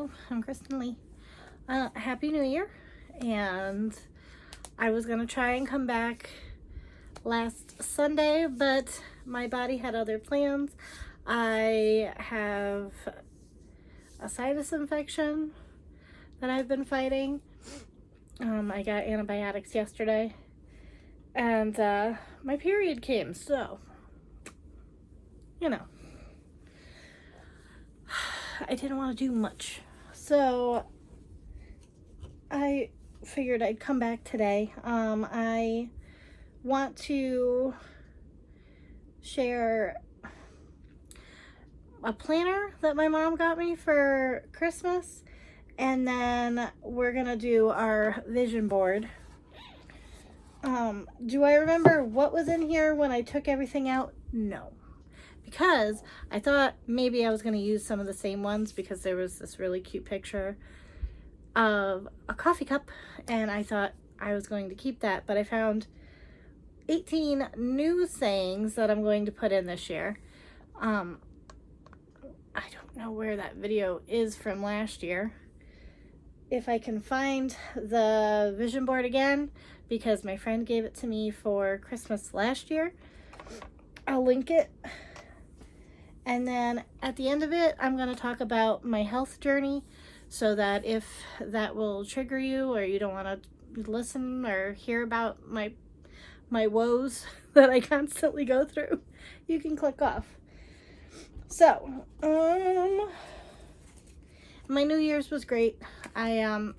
Hello, I'm Kristen Lee. Happy New Year. And I was going to try and come back last Sunday, but my body had other plans. I have a sinus infection that I've been fighting. I got antibiotics yesterday, and my period came, so, you know, I didn't want to do much. So I figured I'd come back today. I want to share a planner that my mom got me for Christmas, and then we're gonna do our vision board. Do I remember what was in here when I took everything out? No, because I thought maybe I was gonna use some of the same ones because there was this really cute picture of a coffee cup, and I thought I was going to keep that, but I found 18 new sayings that I'm going to put in this year. I don't know where that video is from last year. If I can find the vision board again, because my friend gave it to me for Christmas last year, I'll link it. And then at the end of it, I'm going to talk about my health journey, so that if that will trigger you or you don't want to listen or hear about my woes that I constantly go through, you can click off. So, my New Year's was great. I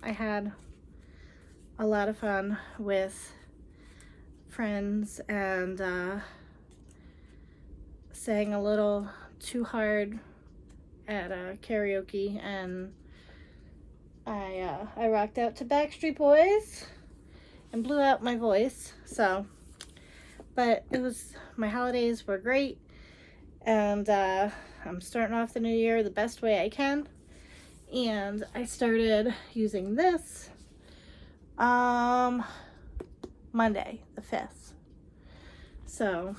had a lot of fun with friends and sang a little too hard at karaoke, and I rocked out to Backstreet Boys and blew out my voice. So, but my holidays were great, and I'm starting off the new year the best way I can. And I started using this Monday the 5th. So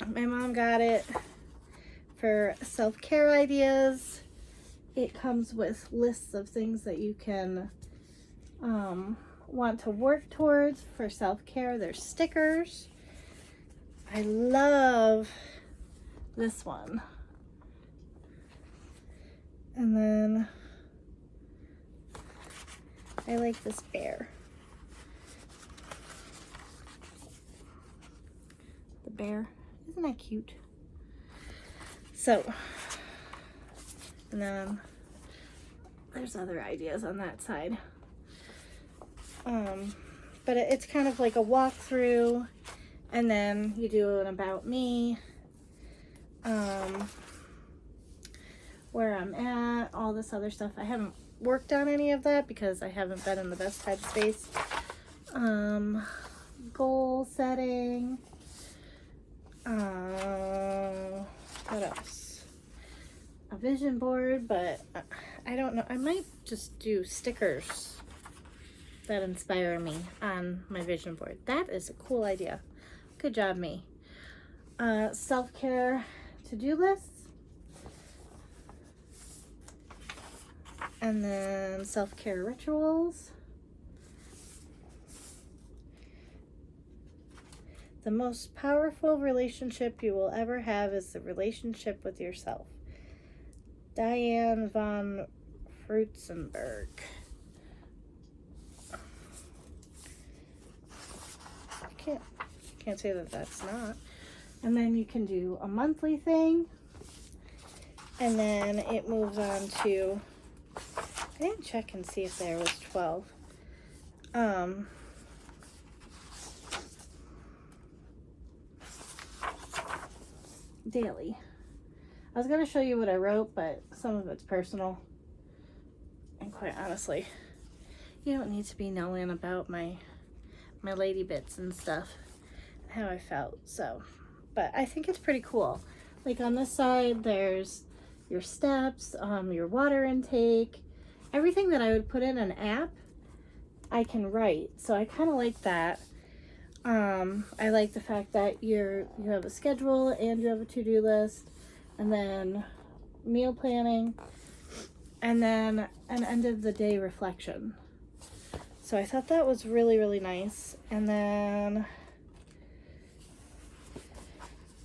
my mom got it for self-care ideas. It comes with lists of things that you can want to work towards for self-care. There's stickers. I love this one. And then I like this bear. The bear. Isn't that cute? So, and then there's other ideas on that side. But it's kind of like a walkthrough, and then you do an about me, where I'm at, all this other stuff. I haven't worked on any of that because I haven't been in the best headspace. Goal setting. What else? A vision board, but I don't know. I might just do stickers that inspire me on my vision board. That is a cool idea. Good job, me. Self-care to-do lists. And then self-care rituals. The most powerful relationship you will ever have is the relationship with yourself. Diane von Frutzenberg. Can't say that that's not. And then you can do a monthly thing. And then it moves on to, I didn't check and see if there was 12. Daily. I was going to show you what I wrote, but some of it's personal. And quite honestly, you don't need to be knowing about my lady bits and stuff, how I felt. So, but I think it's pretty cool. Like on this side, there's your steps, your water intake, everything that I would put in an app, I can write. So I kind of like that. I like the fact that you have a schedule and you have a to-do list, and then meal planning. and then an end of the day reflection. So I thought that was really, really nice. And then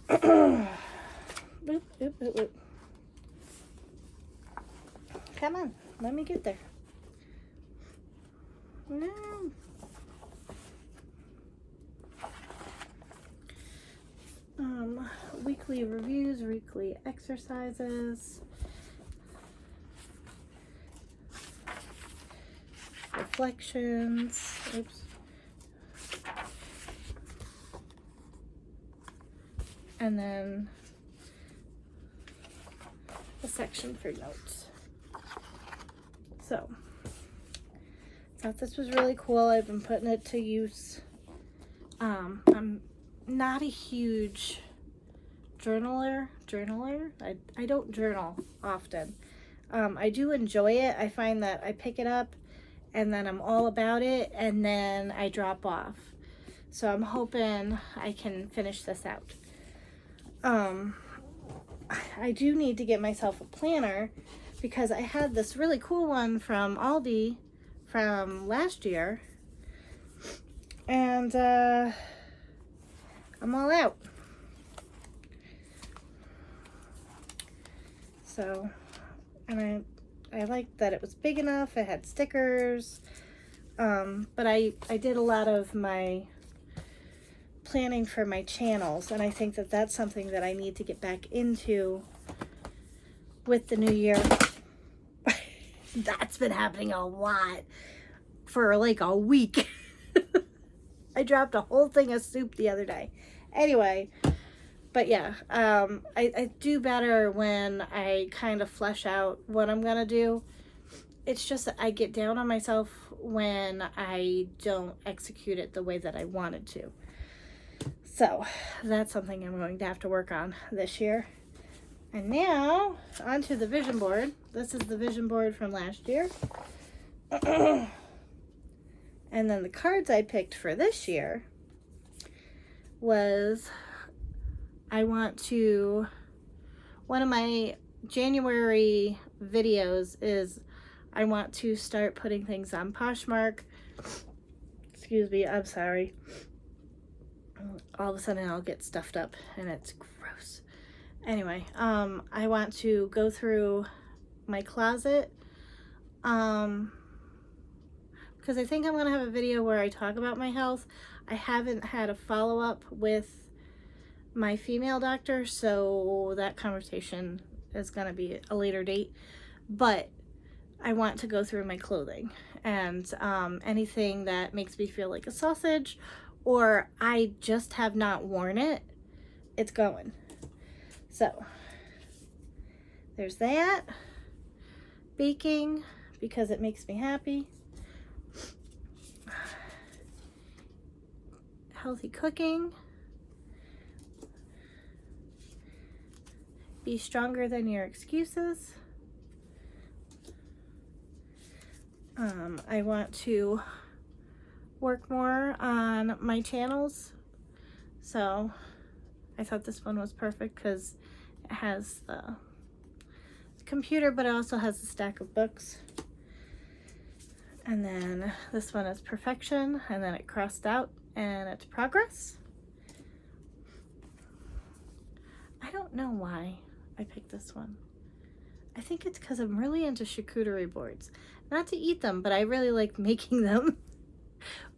boop, boop, boop, boop. Come on, let me get there. No. Weekly reviews, weekly exercises, reflections, oops, and then a section for notes. So, thought this was really cool. I've been putting it to use. I'm not a huge journaler. I don't journal often. I do enjoy it. I find that I pick it up and then I'm all about it and then I drop off. So I'm hoping I can finish this out. I do need to get myself a planner because I had this really cool one from Aldi from last year and I'm all out. So, and I liked that it was big enough, it had stickers, but I did a lot of my planning for my channels, and I think that that's something that I need to get back into with the new year. That's been happening a lot for like a week. I dropped a whole thing of soup the other day. Anyway, but yeah, I do better when I kind of flesh out what I'm gonna do. It's just that I get down on myself when I don't execute it the way that I wanted to. So that's something I'm going to have to work on this year. And now onto the vision board. This is the vision board from last year. And then the cards I picked for this year was one of my January videos is I want to start putting things on Poshmark. Excuse me, I'm sorry. All of a sudden I'll get stuffed up and it's gross. Anyway, I want to go through my closet because I think I'm gonna have a video where I talk about my health. I haven't had a follow-up with my female doctor, so that conversation is gonna be a later date, but I want to go through my clothing and anything that makes me feel like a sausage or I just have not worn it, it's going. So there's that. Baking because it makes me happy. Healthy cooking. Be stronger than your excuses. I want to work more on my channels. So I thought this one was perfect because it has the computer, but it also has a stack of books. And then this one is perfection, and then it crossed out and it's progress. I don't know why I picked this one. I think it's because I'm really into charcuterie boards. Not to eat them, but I really like making them.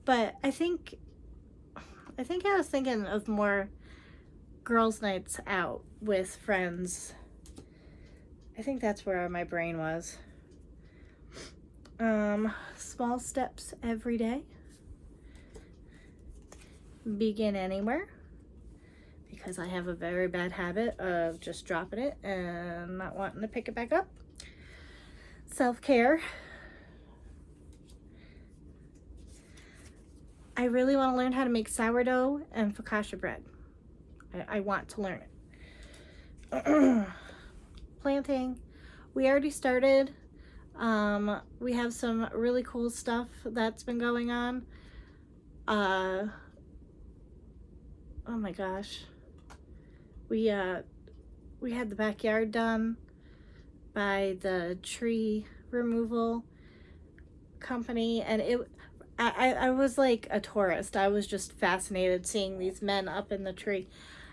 But I think I was thinking of more girls' nights out with friends. I think that's where my brain was. Small steps every day. Begin anywhere. Because I have a very bad habit of just dropping it and not wanting to pick it back up. Self-care. I really want to learn how to make sourdough and focaccia bread. I want to learn it. Planting. We already started. We have some really cool stuff that's been going on. Oh my gosh. We had the backyard done by the tree removal company, and I was like a tourist. I was just fascinated seeing these men up in the tree.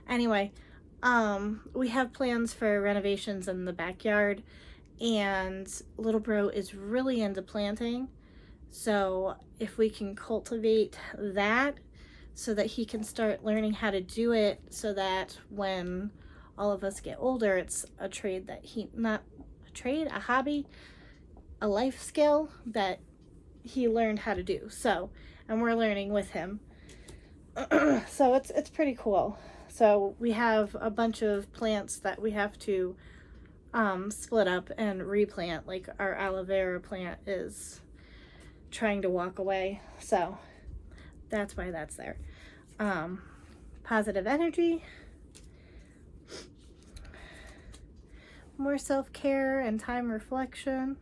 Anyway, we have plans for renovations in the backyard, and little bro is really into planting. So if we can cultivate that so that he can start learning how to do it, so that when all of us get older, it's a trade that not a trade, a hobby, a life skill that he learned how to do. So, and we're learning with him. So it's pretty cool. So we have a bunch of plants that we have to split up and replant. Like our aloe vera plant is trying to walk away. So that's why that's there. Positive energy. More self-care and time reflection.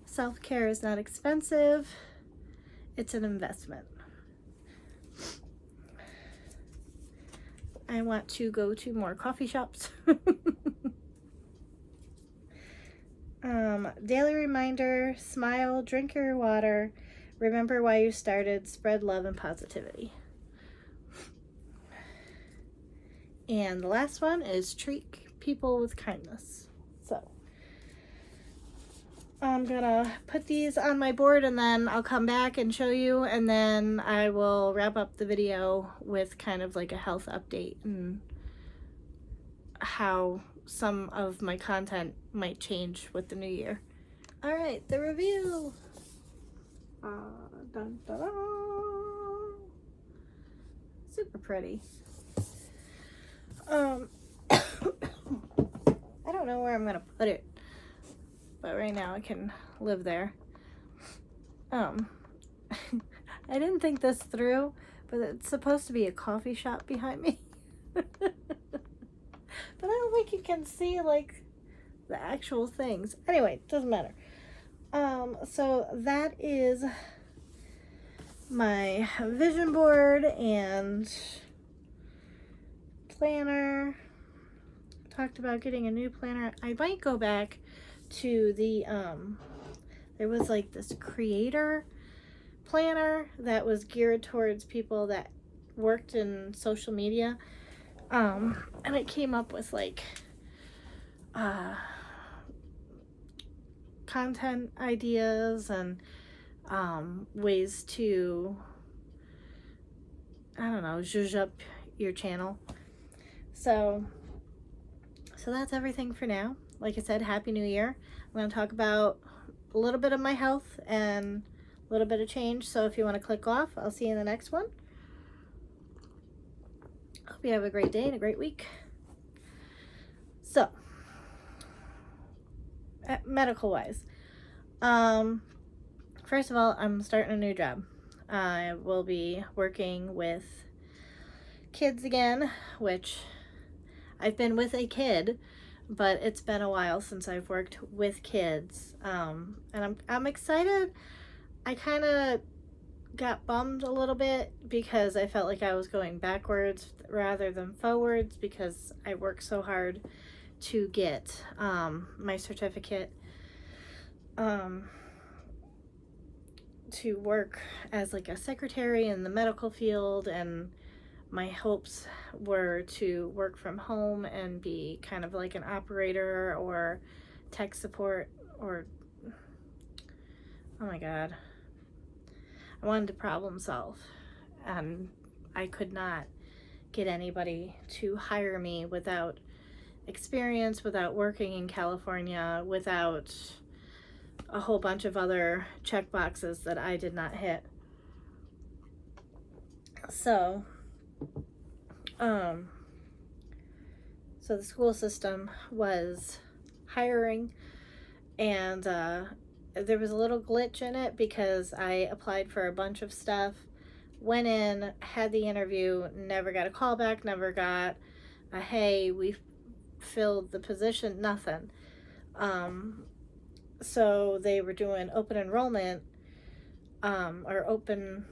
Self-care is not expensive. It's an investment. I want to go to more coffee shops. Daily reminder, smile, drink your water, remember why you started, spread love and positivity. And the last one is treat people with kindness. So I'm gonna put these on my board and then I'll come back and show you, and then I will wrap up the video with kind of like a health update and how some of my content might change with the new year. All right, the review. Dun, dun, dun. Super pretty. I don't know where I'm gonna put it, but right now I can live there. I didn't think this through, but it's supposed to be a coffee shop behind me. But I don't think you can see like the actual things. Anyway, doesn't matter. So that is my vision board and planner. Talked about getting a new planner. I might go back to the there was like this creator planner that was geared towards people that worked in social media, and it came up with like content ideas and ways to, I don't know, zhuzh up your channel. So that's everything for now. Like I said, Happy New Year. I'm going to talk about a little bit of my health and a little bit of change. So if you want to click off, I'll see you in the next one. Hope you have a great day and a great week. So, medical wise, first of all, I'm starting a new job. I will be working with kids again, which I've been with a kid, but it's been a while since I've worked with kids, and I'm excited. I kind of got bummed a little bit because I felt like I was going backwards rather than forwards, because I worked so hard to get my certificate to work as like a secretary in the medical field, and my hopes were to work from home and be kind of like an operator or tech support, or, oh my God, I wanted to problem solve, and I could not get anybody to hire me without experience, without working in California, without a whole bunch of other check boxes that I did not hit. So so the school system was hiring, and there was a little glitch in it because I applied for a bunch of stuff, went in, had the interview, never got a call back, never got a hey, we filled the position, nothing. So they were doing open enrollment, or open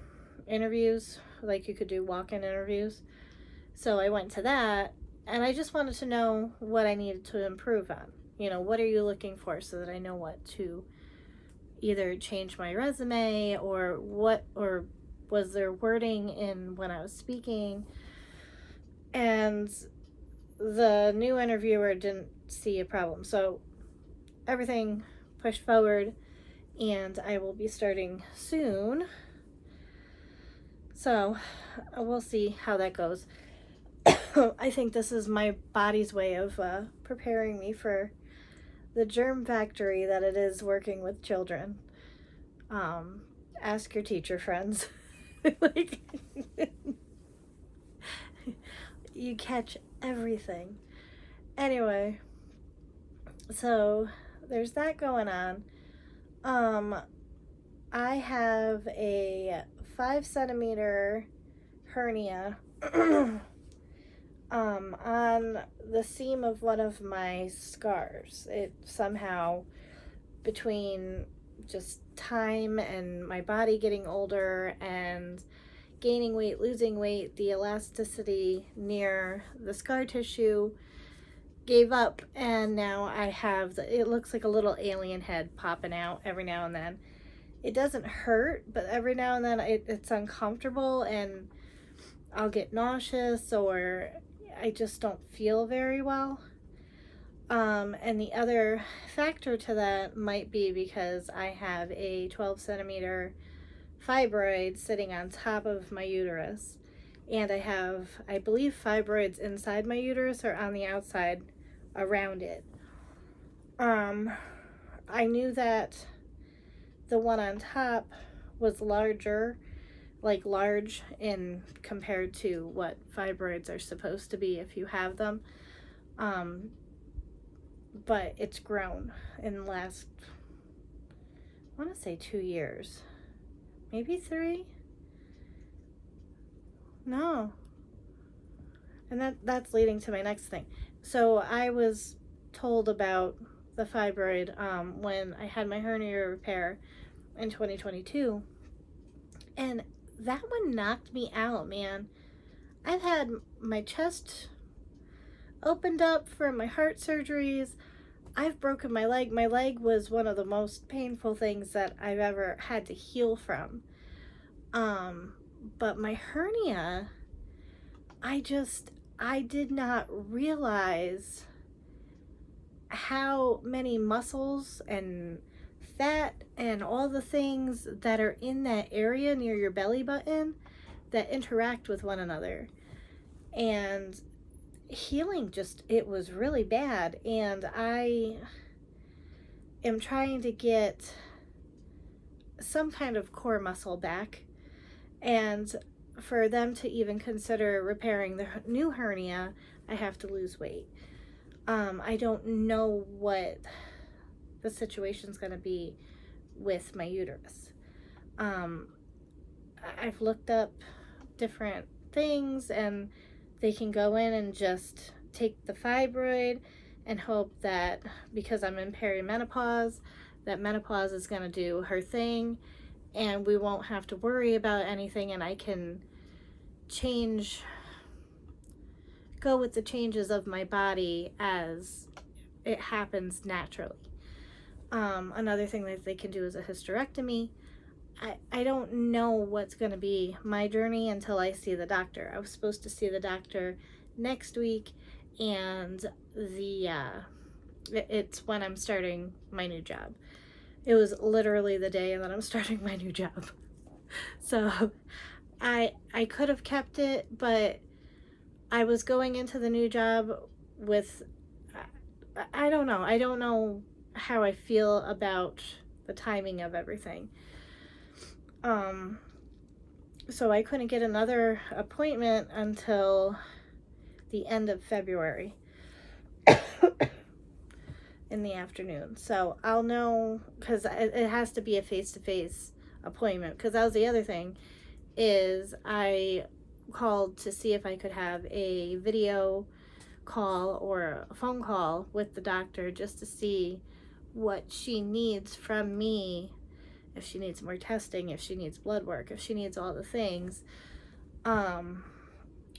interviews, like you could do walk-in interviews. So I went to that, and I just wanted to know what I needed to improve on. what are you looking for, so that I know what to either change my resume, or was there wording in when I was speaking. And the new interviewer didn't see a problem. So everything pushed forward, and I will be starting soon. So we'll see how that goes. I think this is my body's way of preparing me for the germ factory that it is working with children. Ask your teacher friends. Like, you catch everything. Anyway, so there's that going on. I have a 5 centimeter hernia on the seam of one of my scars. It somehow, between just time and my body getting older and gaining weight, losing weight, the elasticity near the scar tissue gave up, and now I have it looks like a little alien head popping out every now and then. It doesn't hurt, but every now and then it's uncomfortable, and I'll get nauseous, or I just don't feel very well. And the other factor to that might be because I have a 12 centimeter fibroid sitting on top of my uterus, and I have, I believe, fibroids inside my uterus or on the outside around it. I knew that the one on top was larger, like large in compared to what fibroids are supposed to be if you have them. But it's grown in the last, I want to say 2 years, maybe 3. No. And that's leading to my next thing. So I was told about the fibroid when I had my hernia repair in 2022. And that one knocked me out, man. I've had my chest opened up for my heart surgeries. I've broken my leg. My leg was one of the most painful things that I've ever had to heal from. But my hernia, I did not realize how many muscles and fat and all the things that are in that area near your belly button that interact with one another. And healing it was really bad. And I am trying to get some kind of core muscle back. And for them to even consider repairing the new hernia, I have to lose weight. I don't know what the situation's going to be with my uterus. I've looked up different things, and they can go in and just take the fibroid and hope that, because I'm in perimenopause, that menopause is going to do her thing, and we won't have to worry about anything, and I can go with the changes of my body as it happens naturally. Another thing that they can do is a hysterectomy. I don't know what's going to be my journey until I see the doctor. I was supposed to see the doctor next week, and it's when I'm starting my new job. It was literally the day that I'm starting my new job. So I could have kept it, but I was going into the new job with, I don't know. I don't know how I feel about the timing of everything. So I couldn't get another appointment until the end of February in the afternoon. So I'll know, because it has to be a face-to-face appointment, because that was the other thing, is I called to see if I could have a video call or a phone call with the doctor just to see what she needs from me, if she needs more testing, if she needs blood work, if she needs all the things,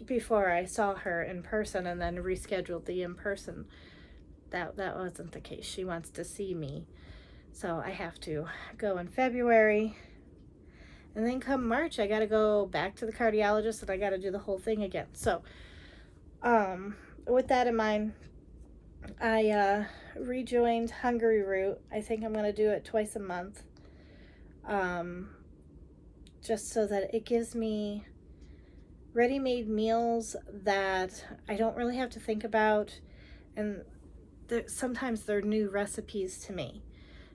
before I saw her in person, and then rescheduled the in-person that wasn't the case. She wants to see me. So I have to go in February. And then come March, I got to go back to the cardiologist and I got to do the whole thing again. So with that in mind, I rejoined Hungryroot. I think I'm going to do it twice a month. Just so that it gives me ready-made meals that I don't really have to think about. And sometimes they're new recipes to me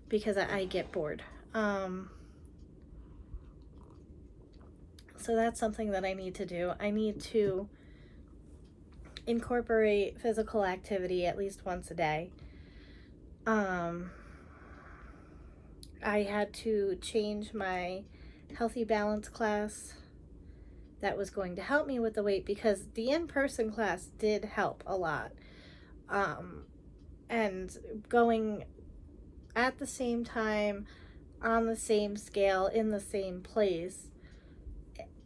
because I get bored. So that's something that I need to do. I need to incorporate physical activity at least once a day. I had to change my Healthy Balance class that was going to help me with the weight, because the in-person class did help a lot. And going at the same time, on the same scale, in the same place,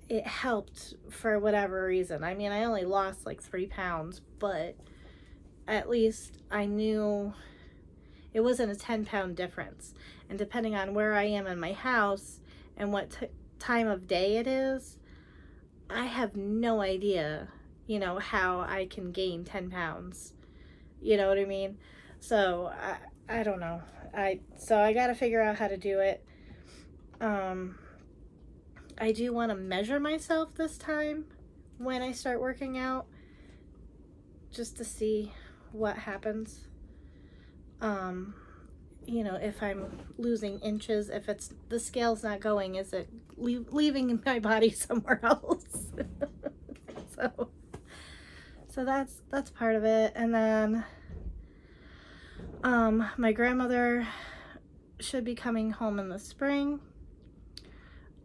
it helped for whatever reason. I mean, I only lost like 3 pounds, but at least I knew it wasn't a 10-pound difference. And depending on where I am in my house and what time of day it is, I have no idea, how I can gain 10 pounds. You know what I mean? So I don't know. So I got to figure out how to do it. I do want to measure myself this time when I start working out, just to see what happens. If I'm losing inches, if the scale's not going, is it leaving my body somewhere else? So that's part of it. And then my grandmother should be coming home in the spring.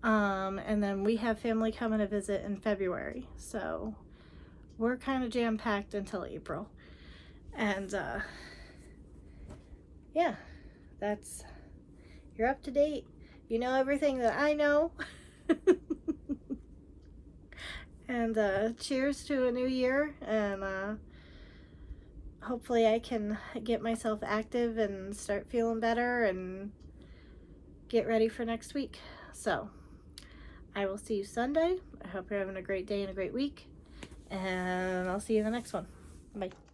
And then we have family coming to visit in February. So we're kind of jam-packed until April. And yeah, you're up to date. You know everything that I know. And cheers to a new year. And hopefully I can get myself active and start feeling better and get ready for next week. So I will see you Sunday. I hope you're having a great day and a great week. And I'll see you in the next one. Bye.